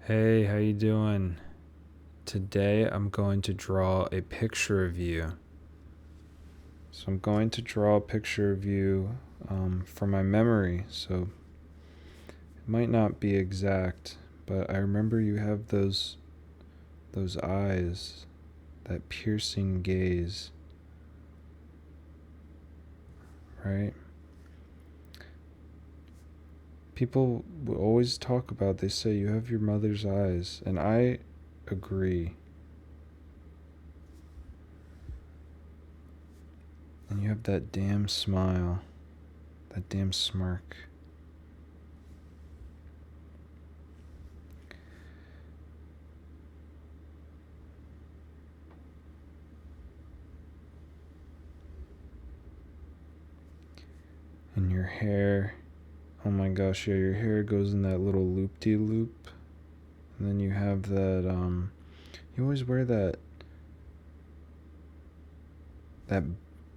Hey, how you doing? Today I'm going to draw a picture of you. So I'm going to draw a picture of you from my memory. So it might not be exact, but I remember you have those eyes, that piercing gaze, right? People will always talk about, they say you have your mother's eyes, and I agree. And you have that damn smile, that damn smirk. And your hair, oh my gosh, yeah, your hair goes in that little loop-de-loop. And then you have that, you always wear that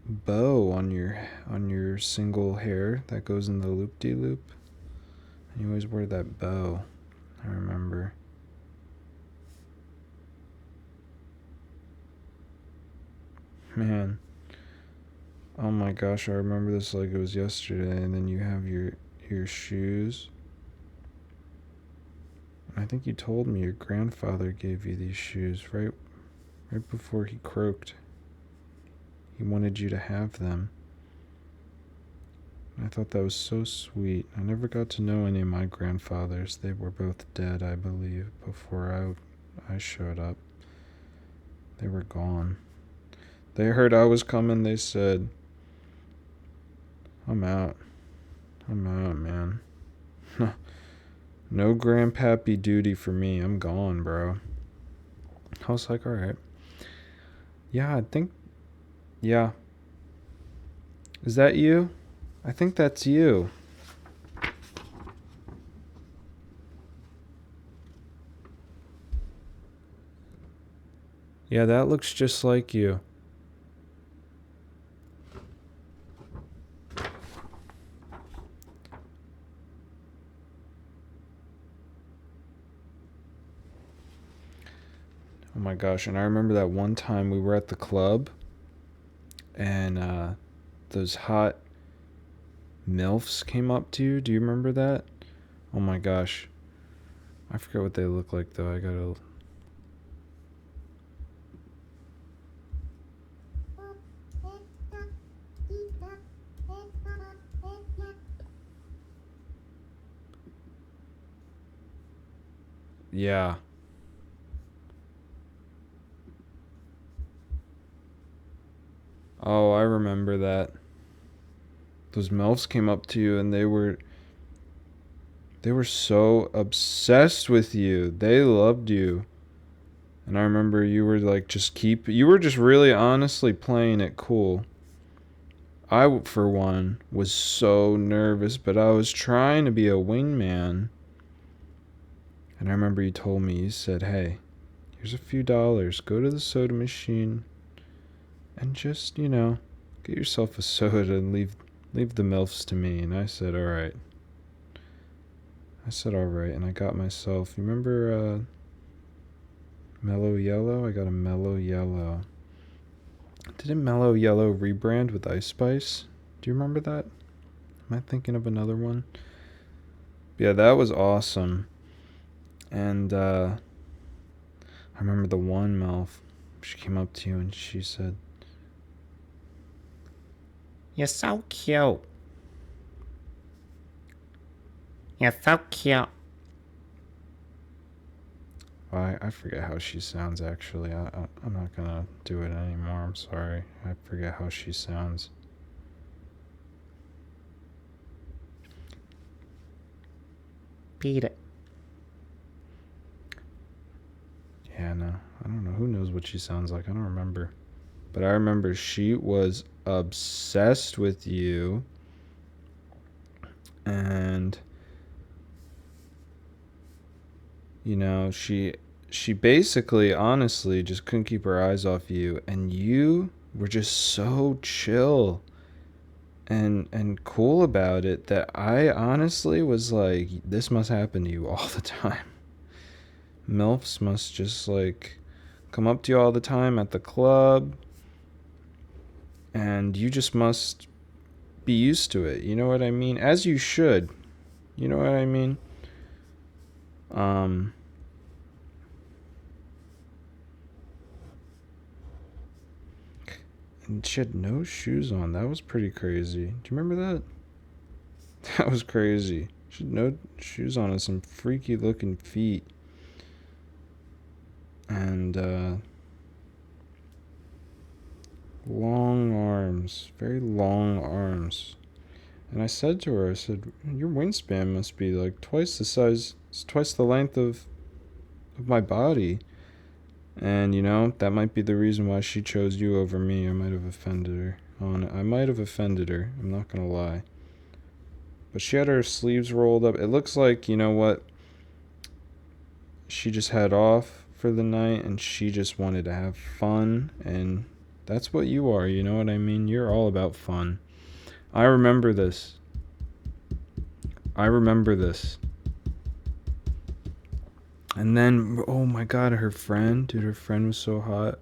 bow on your single hair that goes in the loop-de-loop. And you always wear that bow, I remember. Man, oh my gosh, I remember this like it was yesterday. And then you have your shoes. I think you told me your grandfather gave you these shoes right before he croaked. He wanted you to have them. I thought that was so sweet. I never got to know any of my grandfathers. They were both dead, I believe, before I showed up. They were gone. They heard I was coming. They said, I'm out. I'm out, man. No grandpappy duty for me. I'm gone, bro. I was like, alright. Yeah, I think, yeah. Is that you? I think that's you. Yeah, that looks just like you. Oh my gosh, and I remember that one time we were at the club and those hot MILFs came up to you. Do you remember that? Oh my gosh. I forget what they look like though. I gotta. Yeah. Oh, I remember that. Those MILFs came up to you and they were so obsessed with you. They loved you. And I remember you were like you were just really honestly playing it cool. I, for one, was so nervous, but I was trying to be a wingman. And I remember you told me, you said, hey, here's a few dollars. Go to the soda machine and just, get yourself a soda and leave the MILFs to me. And I said, all right. And I got myself, you remember Mellow Yellow? I got a Mellow Yellow. Didn't Mellow Yellow rebrand with Ice Spice? Do you remember that? Am I thinking of another one? Yeah, that was awesome. And I remember the one MILF. She came up to you and she said, You're so cute. You're so cute. I forget how she sounds actually. I'm not gonna do it anymore. I'm sorry. I forget how she sounds. Beat it. Yeah, no. I don't know. Who knows what she sounds like? I don't remember. But I remember she was obsessed with you. And she basically honestly just couldn't keep her eyes off you, and you were just so chill and cool about it that I honestly was like, this must happen to you all the time. MILFs must just like come up to you all the time at the club, and you just must be used to it. You know what I mean? As you should. You know what I mean? Um, and she had no shoes on. That was pretty crazy. Do you remember that? That was crazy. She had no shoes on and some freaky looking feet. And, long arms. Very long arms. And I said to her, I said, your wingspan must be like twice the size, it's twice the length of my body. And, you know, that might be the reason why she chose you over me. I might have offended her. I might have offended her. I'm not going to lie. But she had her sleeves rolled up. It looks like, you know what? She just had off for the night and she just wanted to have fun. And that's what you are. You know what I mean? You're all about fun. I remember this. And then, oh my God, her friend. Dude, her friend was so hot.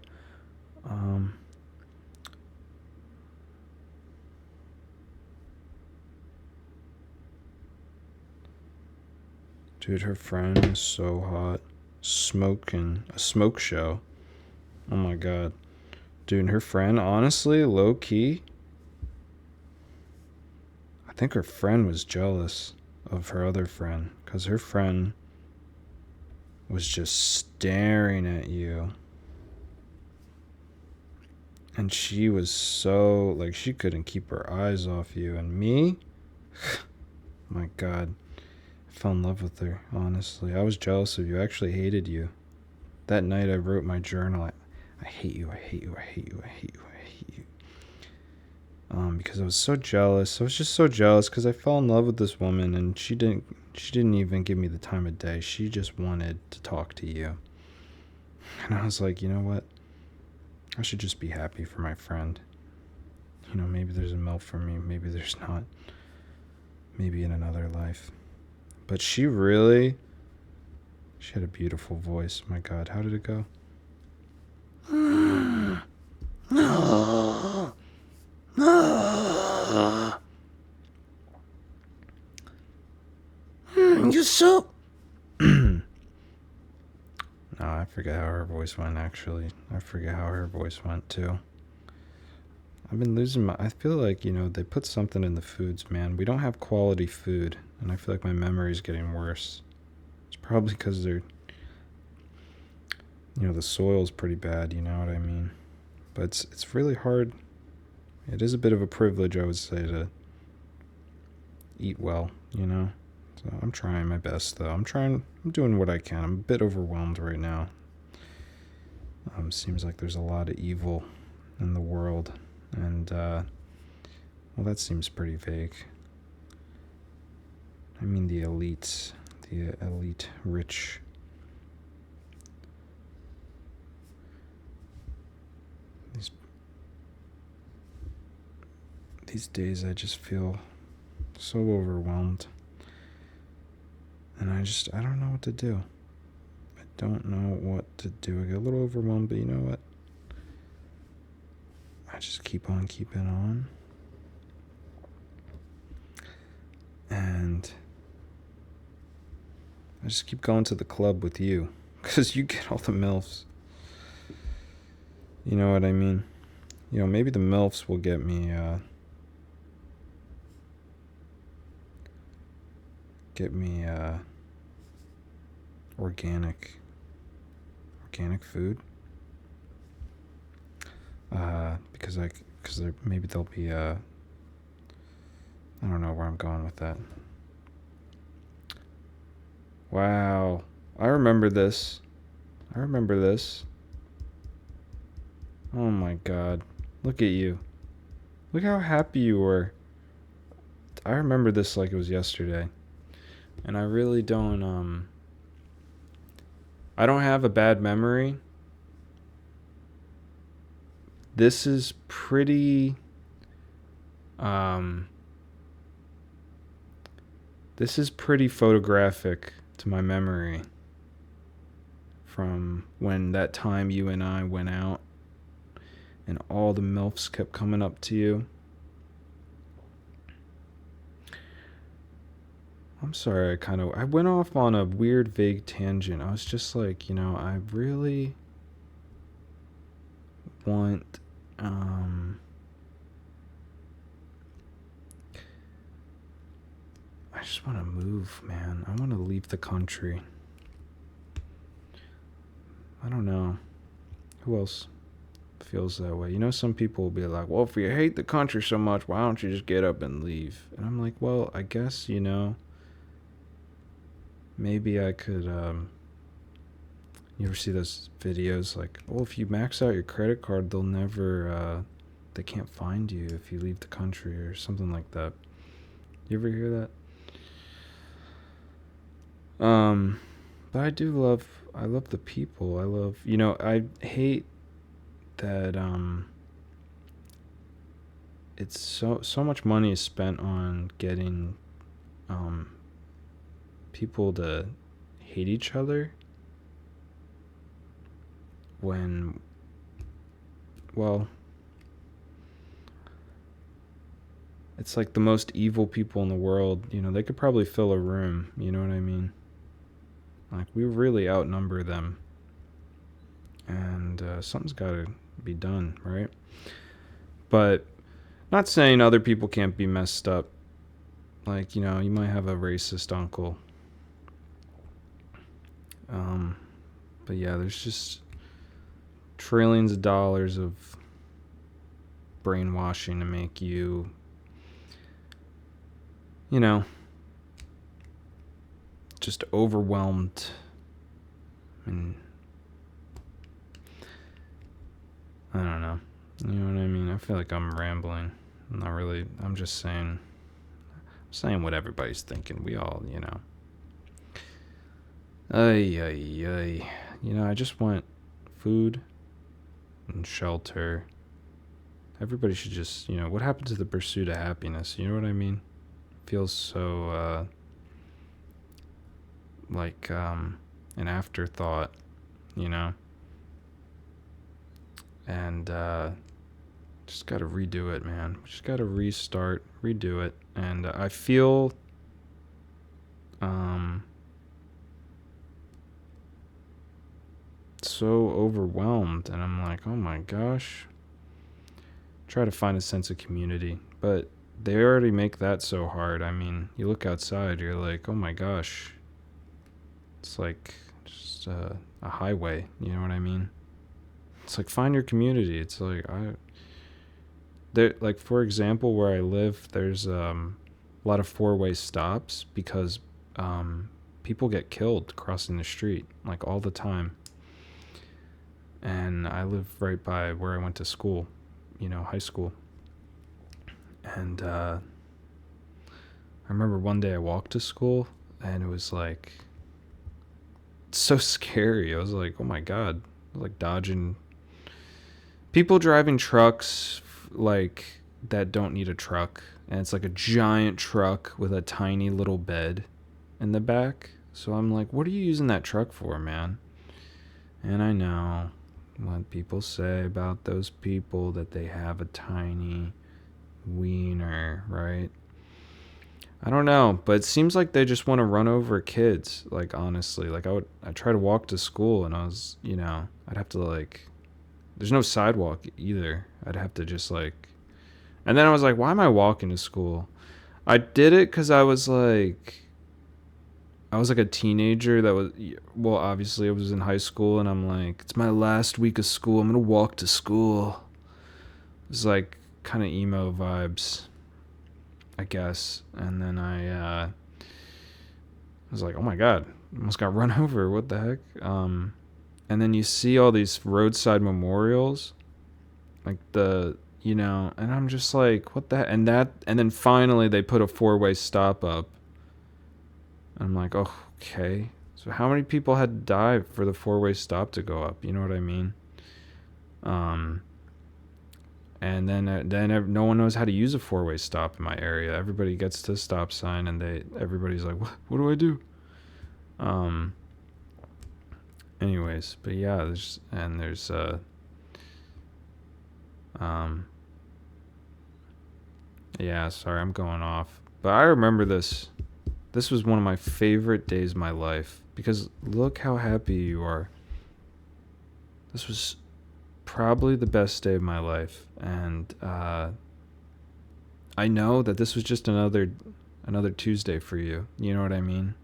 Dude, her friend was so hot. Smoking. A smoke show. Oh my God. Dude, and her friend, honestly, low key, I think her friend was jealous of her other friend. Because her friend was just staring at you. And she was so, like, she couldn't keep her eyes off you. And me? My God. I fell in love with her, honestly. I was jealous of you. I actually hated you. That night I wrote my journal. I hate you, I hate you, I hate you, I hate you, I hate you. Because I was so jealous. I was just so jealous because I fell in love with this woman and she didn't even give me the time of day. She just wanted to talk to you. And I was like, you know what? I should just be happy for my friend. You know, maybe there's a MILF for me, maybe there's not. Maybe in another life. But she had a beautiful voice. My God, how did it go? You so. No, I forget how her voice went, actually. I forget how her voice went, too. I've been losing I feel like, you know, they put something in the foods, man. We don't have quality food, and I feel like my memory's getting worse. It's probably because the soil's pretty bad, you know what I mean? But it's really hard. It is a bit of a privilege, I would say, to eat well, you know? So I'm trying my best, though. I'm doing what I can. I'm a bit overwhelmed right now. Seems like there's a lot of evil in the world. And, well, that seems pretty vague. I mean the elites. The elite rich. These days I just feel so overwhelmed. And I don't know what to do. I don't know what to do. I get a little overwhelmed, but you know what? I just keep on keeping on. And I just keep going to the club with you. Because you get all the MILFs. You know what I mean? You know, maybe the MILFs will get me, organic food. Because maybe they'll be, I don't know where I'm going with that. Wow. I remember this. Oh my God. Look at you. Look how happy you were. I remember this like it was yesterday. And I really don't, I don't have a bad memory. This is pretty, photographic to my memory. from when that time you and I went out and all the MILFs kept coming up to you. I'm sorry, I went off on a weird, vague tangent. I was just like, I really want, I just want to move, man. I want to leave the country. I don't know. Who else feels that way? Some people will be like, well, if you hate the country so much, why don't you just get up and leave? And I'm like, well, I guess, maybe I could, you ever see those videos like, well, if you max out your credit card, they can't find you if you leave the country or something like that. You ever hear that? But I love the people. I hate that, it's so much money is spent on getting, people to hate each other when, well, it's like the most evil people in the world, they could probably fill a room, you know what I mean? Like, we really outnumber them. And something's got to be done, right? But not saying other people can't be messed up. Like, you might have a racist uncle. But yeah, there's just trillions of dollars of brainwashing to make you, just overwhelmed. And I don't know. You know what I mean? I feel like I'm rambling. I'm not really. I'm just saying what everybody's thinking. We all, Ay, ay, ay. I just want food and shelter. Everybody should just, what happened to the pursuit of happiness? You know what I mean? Feels so, like, an afterthought, And, just gotta redo it, man. Just gotta restart, redo it. And I feel, so overwhelmed, and I'm like, oh my gosh. Try to find a sense of community, but they already make that so hard. I mean, you look outside, you're like, oh my gosh. It's like just a highway, you know what I mean? It's like, find your community. It's like, like, for example, where I live, there's a lot of four-way stops because people get killed crossing the street, like, all the time. And I live right by where I went to school, high school. And I remember one day I walked to school, and it was like, so scary. I was like, oh my God. I was like dodging people driving trucks, like, that don't need a truck. And it's like a giant truck with a tiny little bed in the back. So I'm like, what are you using that truck for, man? And I know what people say about those people, that they have a tiny wiener, right? I don't know, but it seems like they just want to run over kids, like, honestly. Like, I try to walk to school, and I was, I'd have to, like, there's no sidewalk either. I'd have to just, like, and then I was like, why am I walking to school? I did it because I was like a teenager that was, well, obviously I was in high school, and I'm like, it's my last week of school. I'm going to walk to school. It's like kind of emo vibes, I guess. And then I was like, oh my God, I almost got run over. What the heck? And then you see all these roadside memorials, like and I'm just like, what the heck? And then finally they put a four-way stop up. And I'm like, oh, okay. So how many people had to die for the four-way stop to go up? You know what I mean? And then no one knows how to use a four-way stop in my area. Everybody gets to the stop sign, and everybody's like, what do I do? Anyways, but yeah, there's um yeah, sorry, I'm going off. But I remember this. This was one of my favorite days of my life because look how happy you are. This was probably the best day of my life, and I know that this was just another Tuesday for you. You know what I mean?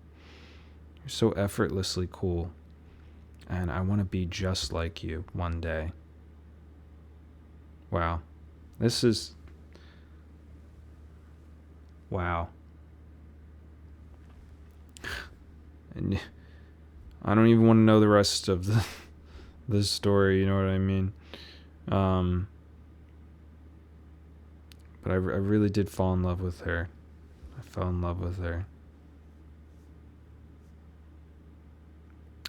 You're so effortlessly cool, and I want to be just like you one day. Wow. This is wow. And I don't even want to know the rest of the story, you know what I mean? Um but I really did fall in love with her. I fell in love with her.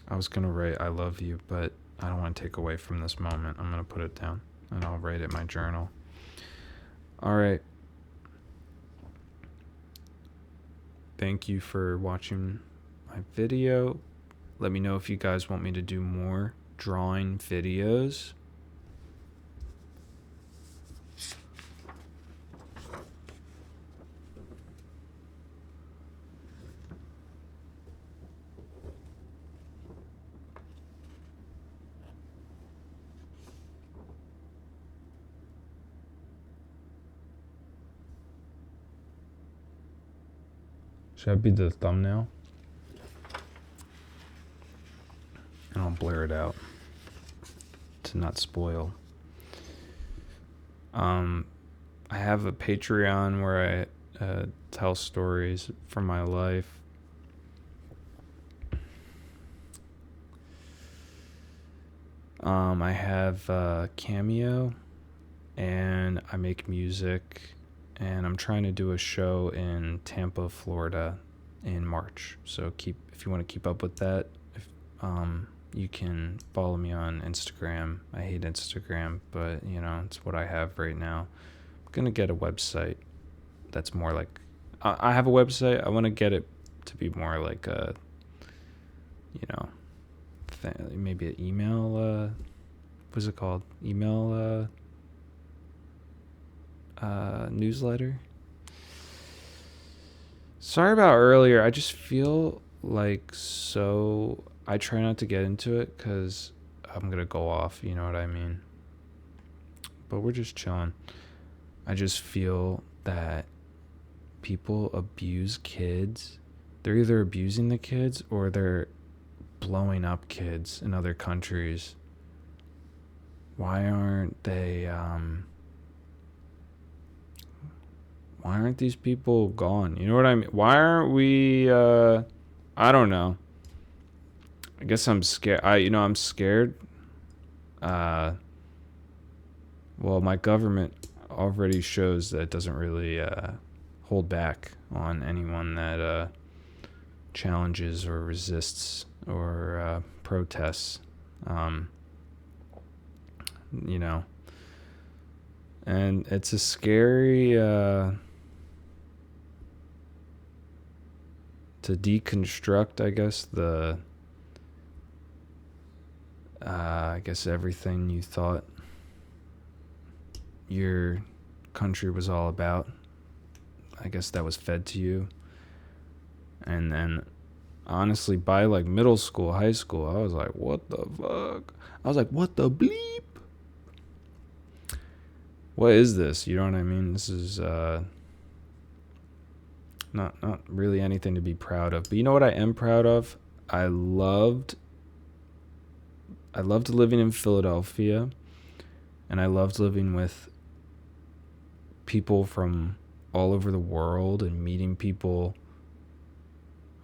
I was going to write I love you, but I don't want to take away from this moment. I'm going to put it down and I'll write it in my journal. All right. Thank you for watching my video. Let me know if you guys want me to do more drawing videos. Should I be the thumbnail? And I'll blur it out to not spoil. I have a Patreon where I tell stories from my life. I have Cameo, and I make music, and I'm trying to do a show in Tampa, Florida, in March. So if you want to keep up with that, you can follow me on Instagram. I hate Instagram, but it's what I have right now. I'm gonna get a website that's more like I have a website. I want to get it to be more like a maybe an email what's it called, email newsletter. Sorry about earlier. I just feel like I try not to get into it because I'm gonna go off, you know what I mean? But we're just chilling. I just feel that people abuse kids. They're either abusing the kids or they're blowing up kids in other countries. Why aren't these people gone? You know what I mean? Why aren't we I don't know. I guess I'm scared. I'm scared. Well, my government already shows that it doesn't really hold back on anyone that challenges or resists or protests. And it's a scary to deconstruct, I guess, everything you thought your country was all about. I guess that was fed to you. And then, honestly, by like middle school, high school, I was like, what the fuck? I was like, what the bleep? What is this? You know what I mean? This is not really anything to be proud of. But you know what I am proud of? I loved living in Philadelphia, and I loved living with people from all over the world and meeting people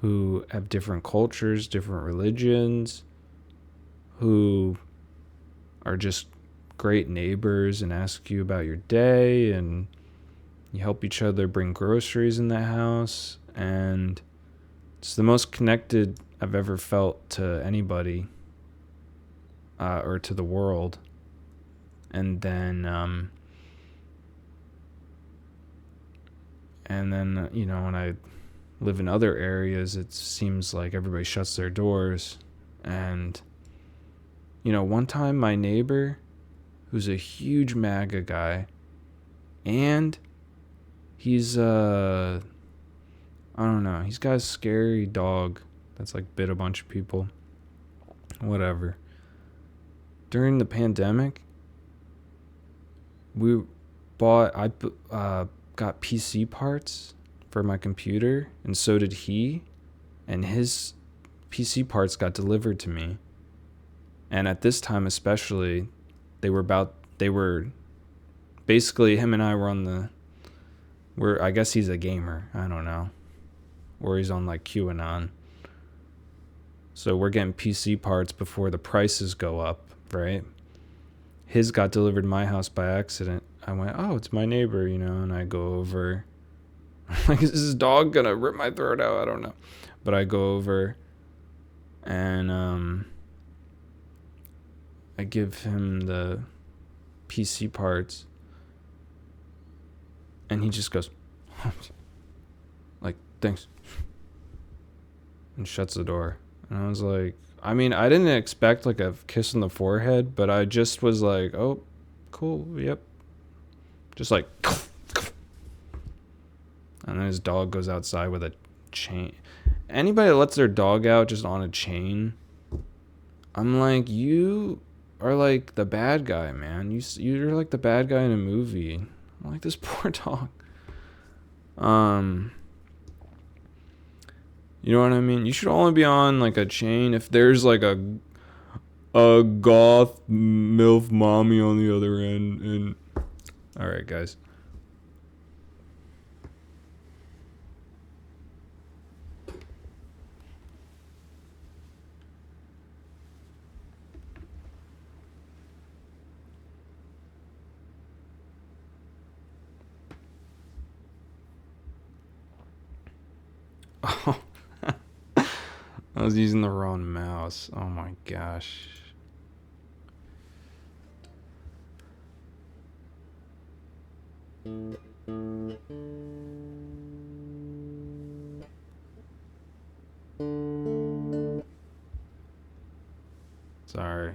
who have different cultures, different religions, who are just great neighbors and ask you about your day, and you help each other bring groceries in the house. And it's the most connected I've ever felt to anybody or to the world. And then when I live in other areas, it seems like everybody shuts their doors, and One time my neighbor, who's a huge MAGA guy, and he's I don't know, he's got a scary dog that's like bit a bunch of people. Whatever. During the pandemic, we I got PC parts for my computer, and so did he, and his PC parts got delivered to me. And at this time especially, they were basically, him and I were on I guess he's a gamer, I don't know, or he's on like QAnon. So we're getting PC parts before the prices go up, right? His got delivered to my house by accident. I went, oh, it's my neighbor, and I go over. Like, is this dog gonna rip my throat out? I don't know. But I go over and I give him the PC parts, and he just goes, like, thanks, and shuts the door. And I was like, I mean, I didn't expect like a kiss on the forehead, but I just was like, oh, cool, yep. Just like, and then his dog goes outside with a chain. Anybody that lets their dog out just on a chain, I'm like, you are like the bad guy, man. You're like the bad guy in a movie. I'm like, this poor dog. You know what I mean? You should only be on like a chain if there's like a goth MILF mommy on the other end. And all right, guys. Oh, I was using the wrong mouse. Oh my gosh. Sorry.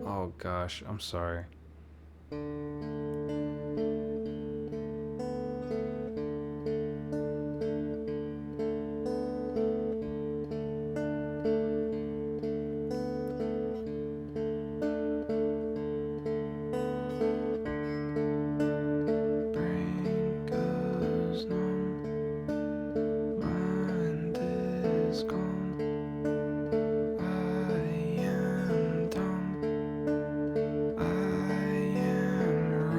Oh gosh, I'm sorry. Brain goes numb, mind is gone. I am dumb, I am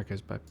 right, guys, bye.